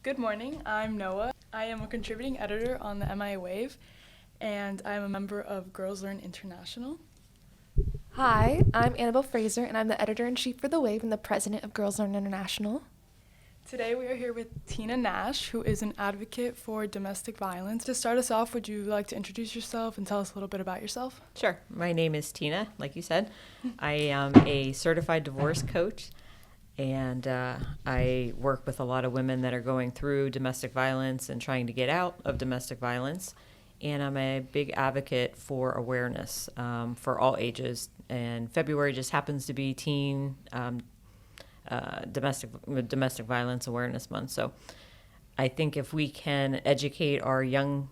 Good morning, I'm Noah. I am a contributing editor on the MIA Wave, and I am a member of Girls Learn International. Hi, I'm Annabelle Fraser, and I'm the editor-in-chief for The Wave and the president of Girls Learn International. Today we are here with Tina Nash, who is an advocate for domestic violence. To start us off, would you like to introduce yourself and tell us a little bit about yourself? Sure. My name is Tina, like you said. I am a certified divorce coach, and I work with a lot of women that are going through domestic violence and trying to get out of domestic violence. And I'm a big advocate for awareness for all ages. And February just happens to be Teen Domestic Violence Awareness Month. So I think if we can educate our young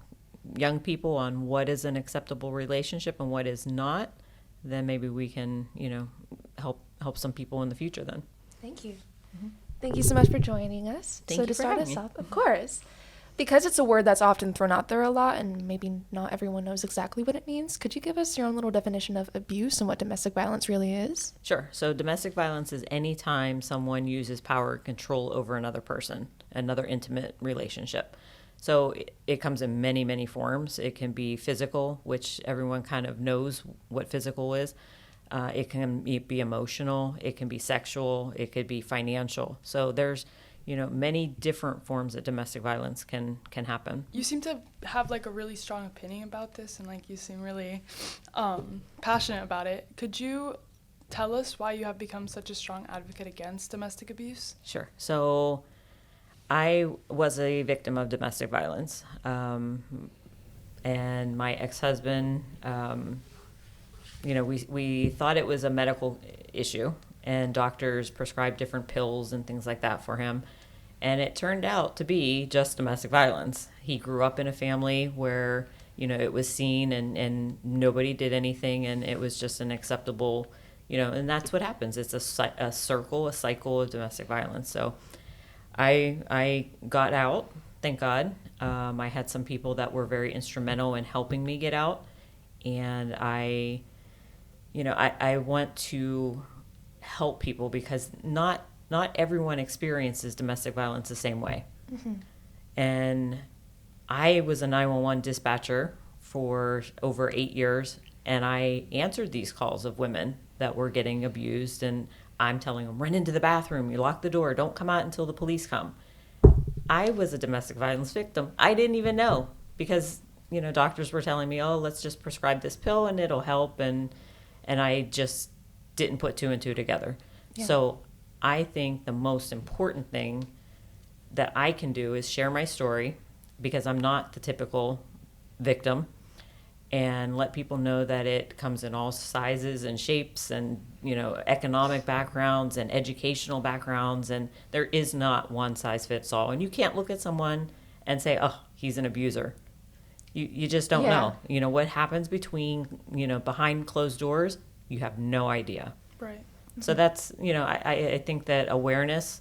people on what is an acceptable relationship and what is not, then maybe we can, help some people in the future then. Thank you. Mm-hmm. Thank you so much for joining us. Thank you to for start having us me. off, of course, because it's a word that's often thrown out there a lot and maybe not everyone knows exactly what it means, could you give us your own little definition of abuse and what domestic violence really is? Sure. So domestic violence is any time someone uses power or control over another person, another intimate relationship. So it comes in many, many forms. It can be physical, which everyone kind of knows what physical is. It can be emotional. It can be sexual. It could be financial. So there's, many different forms that domestic violence can happen. You seem to have a really strong opinion about this, and you seem really passionate about it. Could you tell us why you have become such a strong advocate against domestic abuse? Sure. So I was a victim of domestic violence, and my ex-husband, we thought it was a medical issue, and doctors prescribed different pills and things like that for him. And it turned out to be just domestic violence. He grew up in a family where, it was seen and nobody did anything, and it was just an acceptable, and that's what happens. It's a cycle of domestic violence. So I got out, thank God. I had some people that were very instrumental in helping me get out, and I want to help people because not everyone experiences domestic violence the same way. Mm-hmm. And I was a 911 dispatcher for over 8 years, and I answered these calls of women that were getting abused, and I'm telling them, run into the bathroom, you lock the door, don't come out until the police come. I was a domestic violence victim. I didn't even know because, doctors were telling me, oh, let's just prescribe this pill and it'll help, and I just didn't put two and two together. Yeah. So I think the most important thing that I can do is share my story because I'm not the typical victim, and let people know that it comes in all sizes and shapes and, economic backgrounds and educational backgrounds, and there is not one size fits all. And you can't look at someone and say, oh, he's an abuser. You just don't know. What happens behind closed doors, you have no idea. Right. So that's, I think that awareness,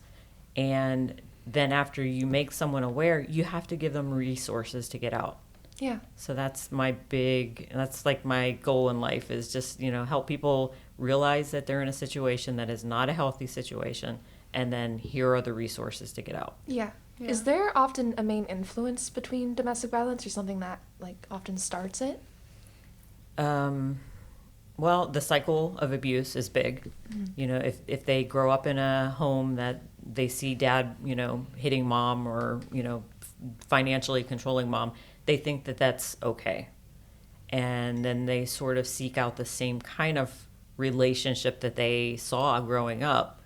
and then after you make someone aware, you have to give them resources to get out. Yeah. So that's my goal in life is just, help people realize that they're in a situation that is not a healthy situation, and then here are the resources to get out. Yeah. Yeah. Is there often a main influence between domestic violence or something that often starts it? Well, the cycle of abuse is big. Mm-hmm. If they grow up in a home that they see dad, hitting mom or, financially controlling mom, they think that that's okay. And then they sort of seek out the same kind of relationship that they saw growing up.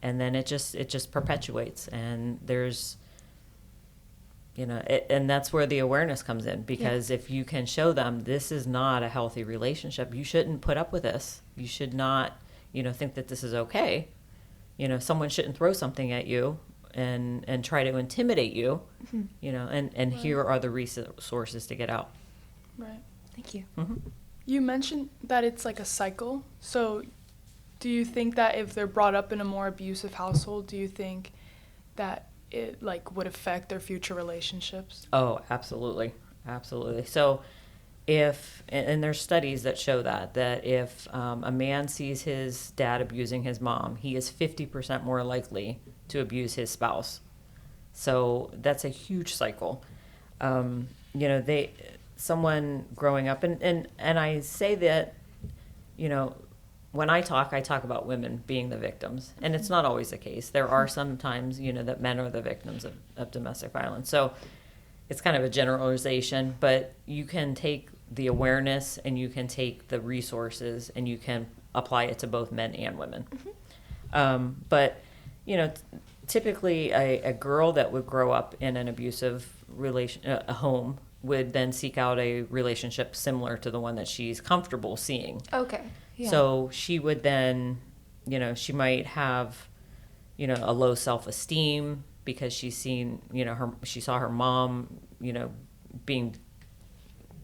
And then it just perpetuates. And there's, and that's where the awareness comes in, because if you can show them this is not a healthy relationship, you shouldn't put up with this. You should not, think that this is okay. Someone shouldn't throw something at you and try to intimidate you, and right. Here are the resources to get out. Right. Thank you. Mm-hmm. You mentioned that it's like a cycle. So do you think that if they're brought up in a more abusive household, do you think that it would affect their future relationships? Oh, absolutely. So and there's studies that show that if a man sees his dad abusing his mom, he is 50% more likely to abuse his spouse. So that's a huge cycle. You know, someone growing up, and I say that, you know, when I talk about women being the victims, and it's not always the case. There are some times, you know, that men are the victims of domestic violence. So it's kind of a generalization, but you can take the awareness and you can take the resources and you can apply it to both men and women. But, you know, typically a girl that would grow up in an abusive a home would then seek out a relationship similar to the one that she's comfortable seeing. Okay. Yeah. So she would then, you know, she might have, you know, a low self-esteem because she's seen, you know, she saw her mom, you know, being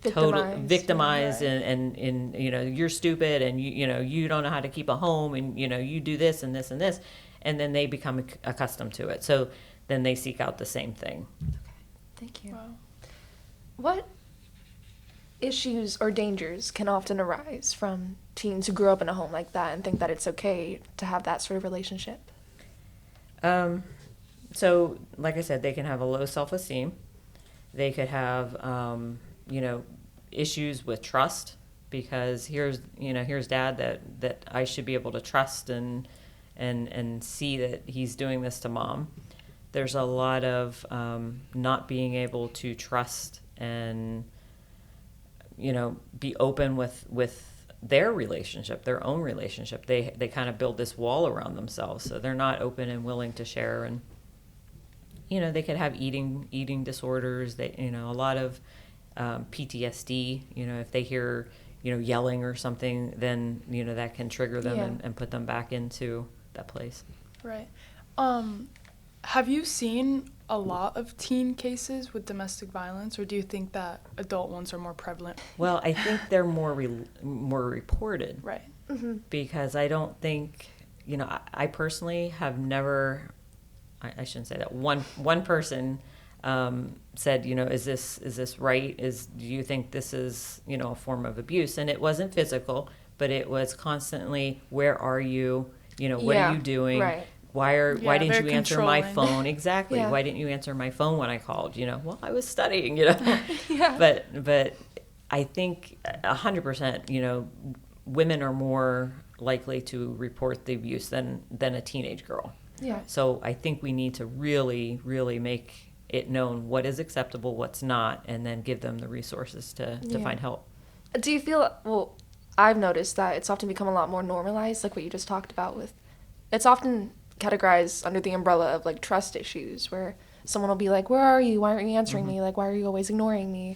victimized right. and you know, you're stupid and you know, you don't know how to keep a home and, you know, you do this and this and this. And then they become accustomed to it. So then they seek out the same thing. Okay. Thank you. Wow. What issues or dangers can often arise from teens who grow up in a home like that and think that it's okay to have that sort of relationship? So, like I said, they can have a low self-esteem. They could have, you know, issues with trust because here's dad that I should be able to trust and see that he's doing this to mom. There's a lot of not being able to trust and, you know, be open with their relationship, their own relationship. They kind of build this wall around themselves, so they're not open and willing to share. And, you know, they could have eating disorders. They, you know, a lot of PTSD. You know, if they hear, you know, yelling or something, then, you know, that can trigger them and put them back into that place. Right. Have you seen a lot of teen cases with domestic violence, or do you think that adult ones are more prevalent? Well, I think they're more reported. Right. Mm-hmm. Because I don't think, you know, I personally have never, I shouldn't say that. One person said, you know, is this right? Do you think this is, you know, a form of abuse? And it wasn't physical, but it was constantly, where are you? You know, what are you doing? Right. Why didn't you answer my controlling. phone? Exactly. Yeah. Why didn't you answer my phone when I called? You know, well, I was studying, you know. Yeah. But I think 100%, you know, women are more likely to report the abuse than a teenage girl. Yeah. So I think we need to really, really make it known what is acceptable, what's not, and then give them the resources to find help. Do you feel, well, I've noticed that it's often become a lot more normalized, like what you just talked about with, it's often categorized under the umbrella of like trust issues where someone will be like, where are you? Why aren't you answering me? Like, why are you always ignoring me?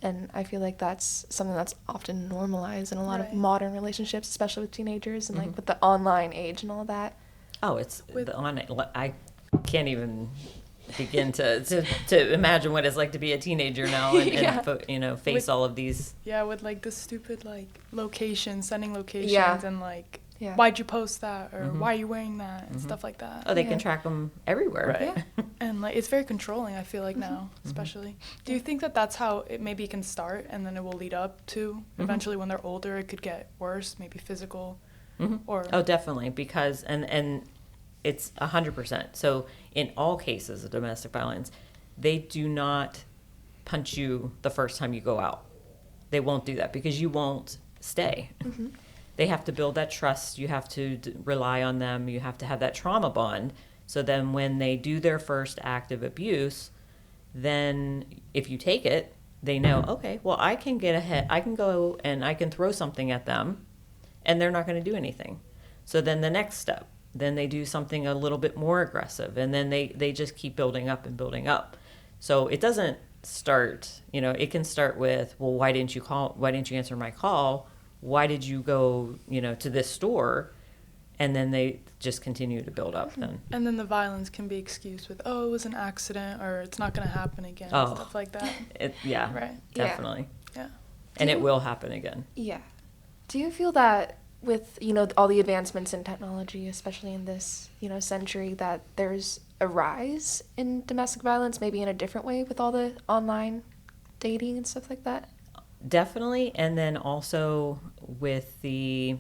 And I feel like that's something that's often normalized in a lot of Right. modern relationships, especially with teenagers and like with the online age and all that. Oh, it's I can't even begin to imagine what it's like to be a teenager now and you know, face all of these. Yeah, with like the stupid like locations, sending locations, and like, Yeah. why'd you post that, or why are you wearing that, and stuff like that. Oh, they Yeah. can track them everywhere. Right. And like, it's very controlling, I feel like now, especially. Do you think that that's how it maybe can start, and then it will lead up to eventually when they're older, it could get worse, maybe physical, or Oh, definitely, because and it's 100%. So in all cases of domestic violence, they do not punch you the first time you go out. They won't do that because you won't stay. They have to build that trust. You have to rely on them. You have to have that trauma bond. So then when they do their first act of abuse, then if you take it, they know, okay, well, I can get ahead. I can go and I can throw something at them and they're not going to do anything. So then the next step, then they do something a little bit more aggressive, and then they just keep building up and building up. So it doesn't start, you know, it can start with, well, why didn't you call? Why didn't you answer my call? Why did you go, you know, to this store? And then they just continue to build up then. and then the violence can be excused with, oh, it was an accident, or it's not going to happen again, Oh. stuff like that. Yeah, Right. Yeah. definitely. Yeah. And Do it you- will happen again. Yeah. Do you feel that with, you know, all the advancements in technology, especially in this, you know, century, that there's a rise in domestic violence, maybe in a different way with all the online dating and stuff like that? Definitely. And then also with the,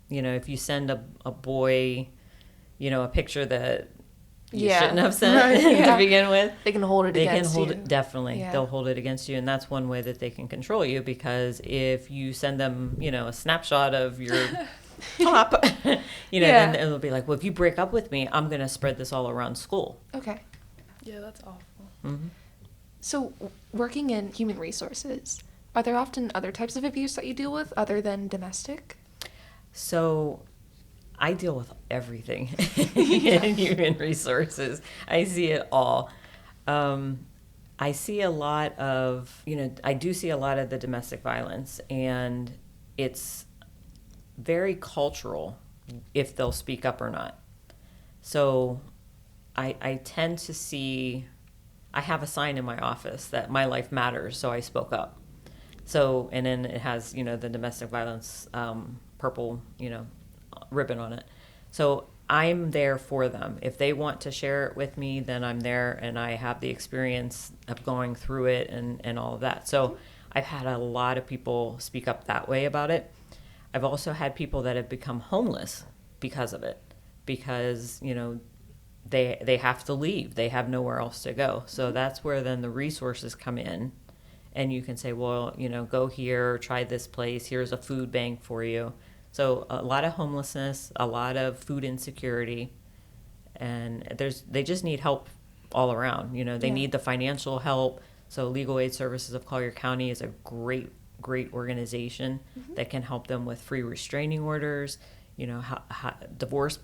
you know, if you send a boy, you know, a picture that you Yeah. shouldn't have sent Right, to yeah. begin with. They can hold it They can against hold you. it, definitely. Yeah. They'll hold it against you, and that's one way that they can control you, because if you send them, a snapshot of your top, Yeah. then they'll be like, well, if you break up with me, I'm going to spread this all around school. Okay. Yeah, that's awful. Hmm. So, working in human resources, are there often other types of abuse that you deal with other than domestic? So I deal with everything in human resources. I see it all. I see a lot of, I do see a lot of the domestic violence, and it's very cultural if they'll speak up or not. So I tend to see, I have a sign in my office that my life matters, so I spoke up. So, and then it has, the domestic violence purple, ribbon on it. So I'm there for them. If they want to share it with me, then I'm there, and I have the experience of going through it and all of that. So I've had a lot of people speak up that way about it. I've also had people that have become homeless because of it, because, they have to leave. They have nowhere else to go. So that's where then the resources come in, and you can say, well, go here, try this place. Here's a food bank for you. So a lot of homelessness, a lot of food insecurity, and they just need help all around. They Yeah. need the financial help. So Legal Aid Services of Collier County is a great organization that can help them with free restraining orders, divorce,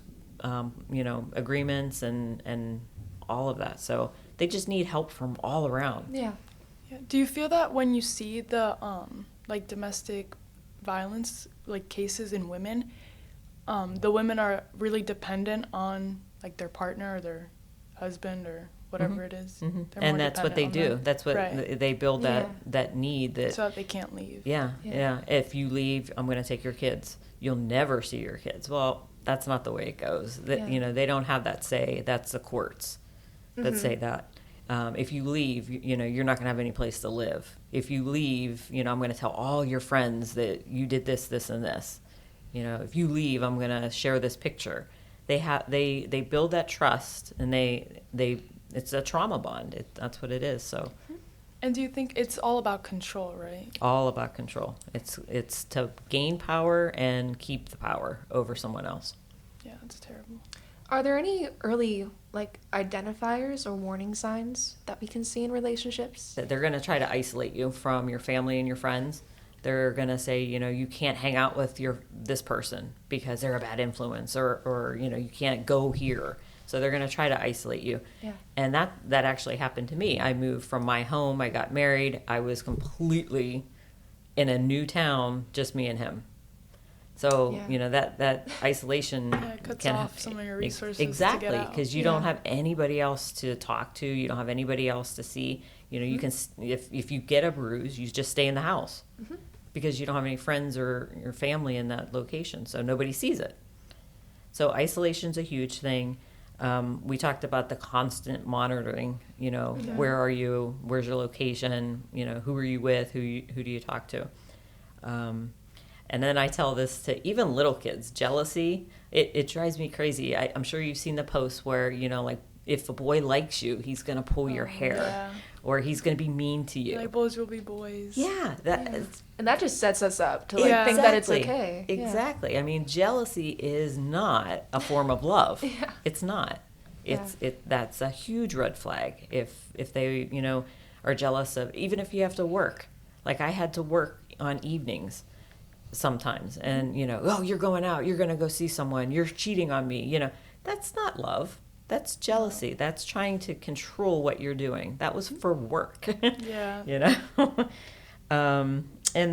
agreements, and all of that. So they just need help from all around. Yeah. Yeah. Do you feel that when you see the like domestic violence like cases in women, the women are really dependent on like their partner or their husband or whatever it is? Mhm. They're And more that's what they dependent do. on them. That's what Right. they build that Yeah. that need that. So that they can't leave. Yeah, Yeah. yeah. If you leave, I'm going to take your kids. You'll never see your kids. Well, that's not the way it goes. That Yeah. they don't have that say. That's the courts that say that. If you leave, you're not going to have any place to live. If you leave, I'm going to tell all your friends that you did this, this, and this. If you leave, I'm going to share this picture. They build that trust, and it's a trauma bond. That's what it is. So. And do you think it's all about control, right? All about control. It's to gain power and keep the power over someone else. Yeah, it's terrible. Are there any early identifiers or warning signs that we can see in relationships? That they're going to try to isolate you from your family and your friends. They're going to say, you can't hang out with this person because they're a bad influence, or you can't go here. So they're going to try to isolate you. Yeah. And that actually happened to me. I moved from my home. I got married. I was completely in a new town, just me and him. So, Yeah. that isolation Yeah, it cuts off some of your resources to get Exactly, out. because you don't have anybody else to talk to. You don't have anybody else to see. You can, if you get a bruise, you just stay in the house because you don't have any friends or your family in that location. So nobody sees it. So isolation's a huge thing. We talked about the constant monitoring, where are you? Where's your location? Who are you with? Who do you talk to? And then I tell this to even little kids. Jealousy, it drives me crazy. I'm sure you've seen the posts where, like if a boy likes you, he's going to pull your hair Yeah. or he's going to be mean to you. Like boys will be boys. Yeah, it's And that just sets us up to Yeah. think that it's Exactly. okay. Yeah. Exactly. I mean, jealousy is not a form of love. Yeah. It's not. That's a huge red flag if they, are jealous of, even if you have to work. Like I had to work on evenings sometimes, and oh, you're going out, you're going to go see someone, you're cheating on me. That's not love. That's jealousy. That's trying to control what you're doing. That was for work. Yeah. And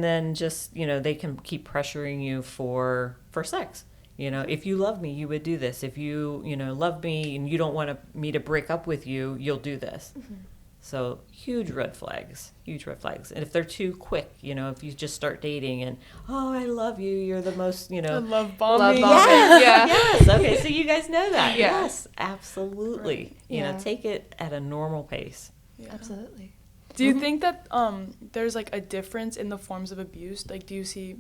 then just, they can keep pressuring you for sex. If you love me, you would do this. If you, love me and you don't want me to break up with you, you'll do this. Mm-hmm. So huge red flags. And if they're too quick, if you just start dating and, oh, I love you, you're the most, The love Love bombing. bombing. Yeah. Yes. Okay. So you guys know that. Yeah. Yes, absolutely. Yeah. Take it at a normal pace. Yeah. Absolutely. Do you think that there's like a difference in the forms of abuse? Like, do you see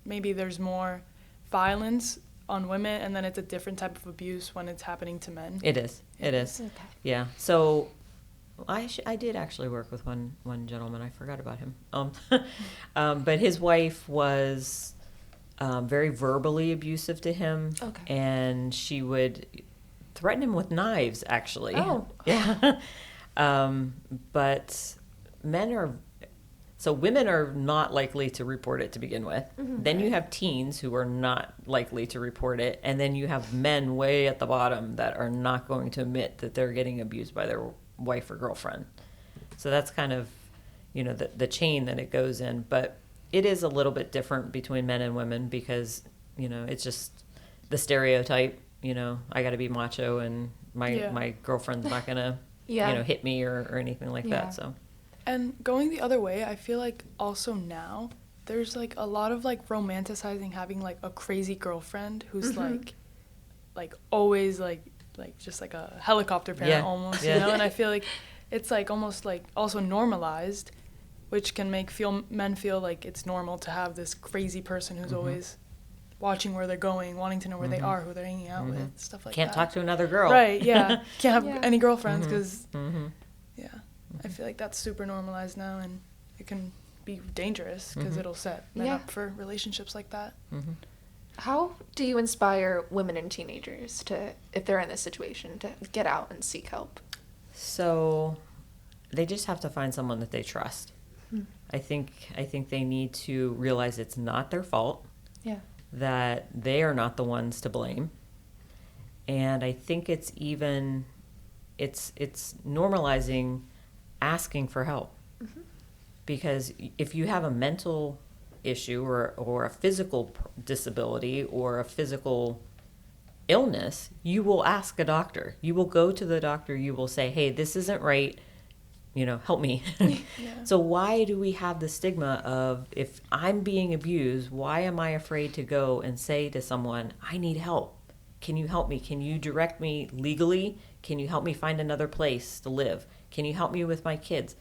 maybe there's more violence on women, and then it's a different type of abuse when it's happening to men? It is. It is. Okay. Yeah. So I did actually work with one gentleman. I forgot about him. But his wife was very verbally abusive to him. Okay. And she would threaten him with knives, actually. Oh. Yeah. But women are not likely to report it to begin with. Mm-hmm. Then you have teens who are not likely to report it. And then you have men way at the bottom that are not going to admit that they're getting abused by their wife or girlfriend. So that's kind of, the chain that it goes in. But it is a little bit different between men and women because, it's just the stereotype, I got to be macho and my girlfriend's not going to, Yeah. hit me or anything like Yeah. that. So. And going the other way, I feel like also now there's like a lot of like romanticizing having like a crazy girlfriend who's like always like just like a helicopter parent almost, Yeah. And I feel like it's like almost like also normalized, which can make men feel like it's normal to have this crazy person who's always watching where they're going, wanting to know where they are, who they're hanging out with, stuff like Can't that. talk to another girl. Right, yeah. Can't have Yeah. any girlfriends because, Mm-hmm. yeah. I feel like that's super normalized now, and it can be dangerous because it'll set men Yeah. up for relationships like that. Mm-hmm. How do you inspire women and teenagers to, if they're in this situation, to get out and seek help? So they just have to find someone that they trust. I think they need to realize it's not their fault, Yeah. that they are not the ones to blame. And I think it's normalizing asking for help. Because if you have a mental issue or a physical disability or a physical illness, you will ask a doctor. You will go to the doctor. You will say, hey, this isn't right. Help me. So why do we have the stigma of, if I'm being abused, why am I afraid to go and say to someone, I need help? Can you help me? Can you direct me legally? Can you help me find another place to live? Can you help me with my kids?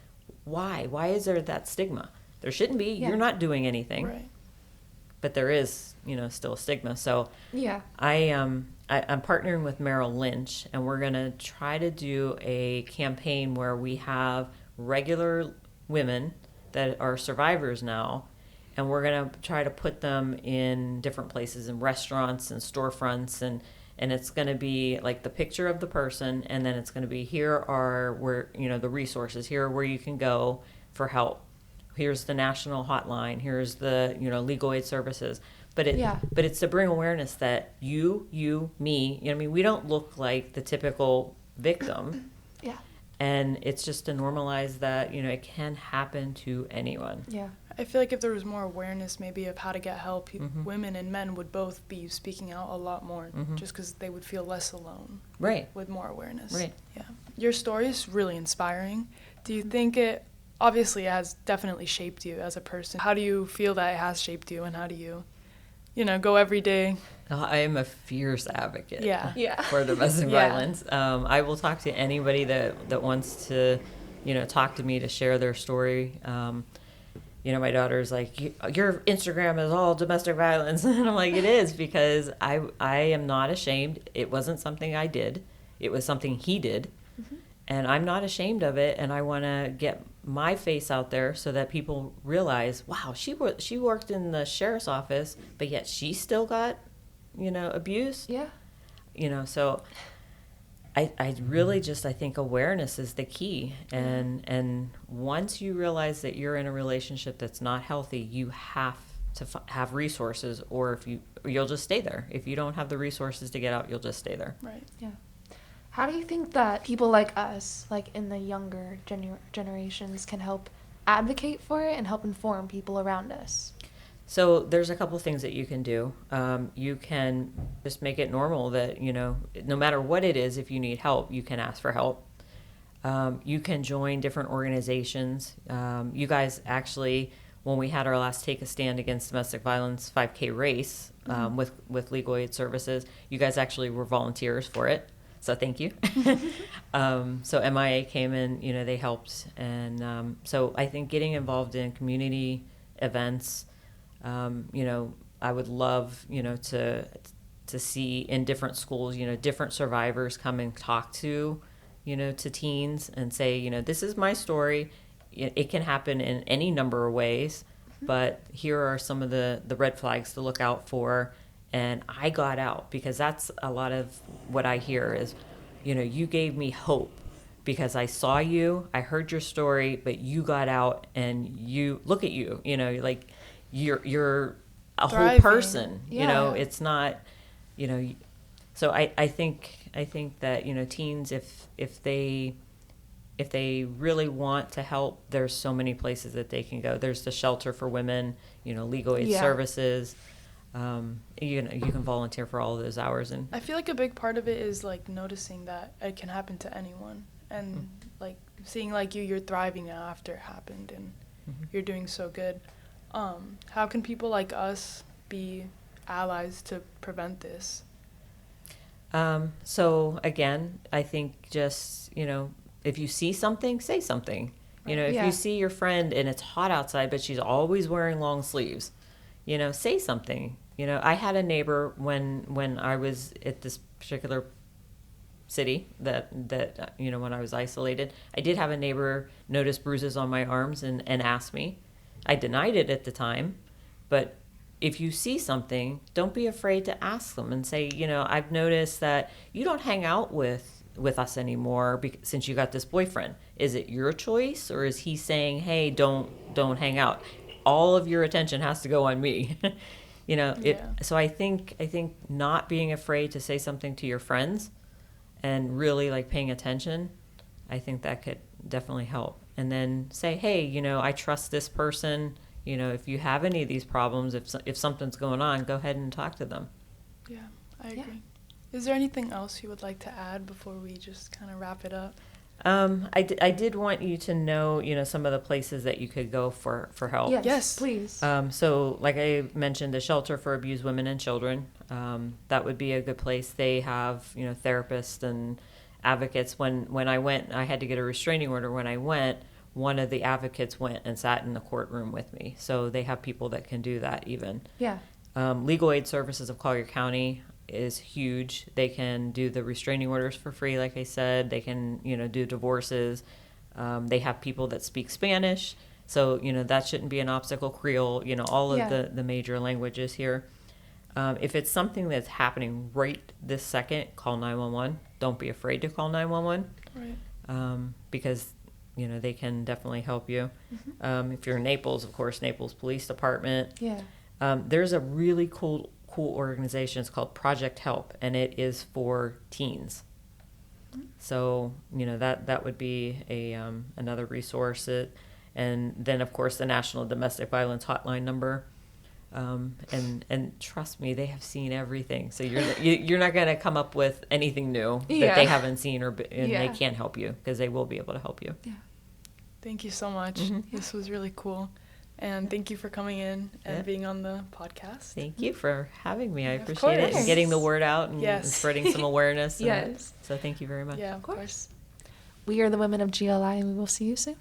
Why? Why is there that stigma? There shouldn't be. Yeah. You're not doing anything. Right. But there is, still a stigma. So Yeah. I'm partnering with Merrill Lynch, and we're going to try to do a campaign where we have regular women that are survivors now, and we're going to try to put them in different places, in restaurants and storefronts, and it's going to be like the picture of the person, and then it's going to be, here are where, the resources, here are where you can go for help. Here's the national hotline, here's the, legal aid services. But it's to bring awareness that you, me, we don't look like the typical victim. Yeah. And it's just to normalize that, it can happen to anyone. Yeah. I feel like if there was more awareness maybe of how to get help, women and men would both be speaking out a lot more just because they would feel less alone. Right. With more awareness. Right. Yeah. Your story is really inspiring. Do you think it has definitely shaped you as a person? How do you feel that it has shaped you, and how do you, go every day? I am a fierce advocate Yeah. for domestic Yeah. violence. I will talk to anybody that wants to, talk to me to share their story. My daughter's like, your Instagram is all domestic violence. And I'm like, it is, because I am not ashamed. It wasn't something I did. It was something he did. And I'm not ashamed of it. And I want to get my face out there so that people realize, wow, she worked in the sheriff's office, but yet she still got, abuse. Yeah. So I really just, I think awareness is the key. And once you realize that you're in a relationship that's not healthy, you have to have resources, or you'll just stay there. If you don't have the resources to get out, you'll just stay there. Right. Yeah. How do you think that people like us, like in the younger generations, can help advocate for it and help inform people around us? So there's a couple things that you can do. You can just make it normal that, no matter what it is, if you need help, you can ask for help. You can join different organizations. You guys actually, when we had our last Take a Stand Against Domestic Violence 5K race with Legal Aid Services, you guys actually were volunteers for it. So thank you. So MIA came in, they helped. And so I think getting involved in community events, I would love, to to see in different schools, different survivors come and talk to, to teens and say, this is my story. It can happen in any number of ways, but here are some of the red flags to look out for. And I got out, because that's a lot of what I hear is, you gave me hope because I saw you, I heard your story, but you got out and you look at you, like you're a Thriving. whole person, Yeah. it's not, so I think that, teens, if they really want to help, there's so many places that they can go. There's the shelter for women, legal aid Yeah. services. You can volunteer for all of those hours. And I feel like a big part of it is like noticing that it can happen to anyone, and like seeing like you're thriving now after it happened, and you're doing so good. How can people like us be allies to prevent this? So again, I think just, if you see something, say something. If Yeah. you see your friend and it's hot outside, but she's always wearing long sleeves, say something. I had a neighbor when I was at this particular city that when I was isolated, I did have a neighbor notice bruises on my arms and ask me. I denied it at the time, but if you see something, don't be afraid to ask them and say, I've noticed that you don't hang out with us anymore since you got this boyfriend. Is it your choice, or is he saying, hey, don't hang out? All of your attention has to go on me. Yeah. So I think not being afraid to say something to your friends and really like paying attention, I think that could definitely help. And then say, hey, I trust this person. If you have any of these problems, if something's going on, go ahead and talk to them. Yeah, I Yeah. agree. Is there anything else you would like to add before we just kind of wrap it up? I did want you to know, some of the places that you could go for help. Yes. Please. So like I mentioned, the shelter for abused women and children, that would be a good place. They have, therapists and advocates. When I went, I had to get a restraining order. When I went, one of the advocates went and sat in the courtroom with me. So they have people that can do that even. Yeah. Legal aid services of Collier County is huge. They can do the restraining orders for free, like I said. They can, do divorces. They have people that speak Spanish. So, that shouldn't be an obstacle. Creole, all of Yeah. the major languages here. If it's something that's happening right this second, call 911. Don't be afraid to call 911. Right. Because, they can definitely help you. If you're in Naples, of course, Naples Police Department. Yeah. There's a really cool organization. It's called Project Help, and it is for teens. So that would be a another resource. And then of course the National Domestic Violence Hotline number. And trust me, they have seen everything. So you're not going to come up with anything new that Yeah. they haven't seen, and Yeah. they can't help you, because they will be able to help you. Yeah. Thank you so much. Mhm. This was really cool. And thank you for coming in and Yeah. being on the podcast. Thank you for having me. I Of appreciate it, course. and getting the word out and Yes. spreading some awareness. Yes. So thank you very much. Yeah, of course. course. We are the women of GLI, and we will see you soon.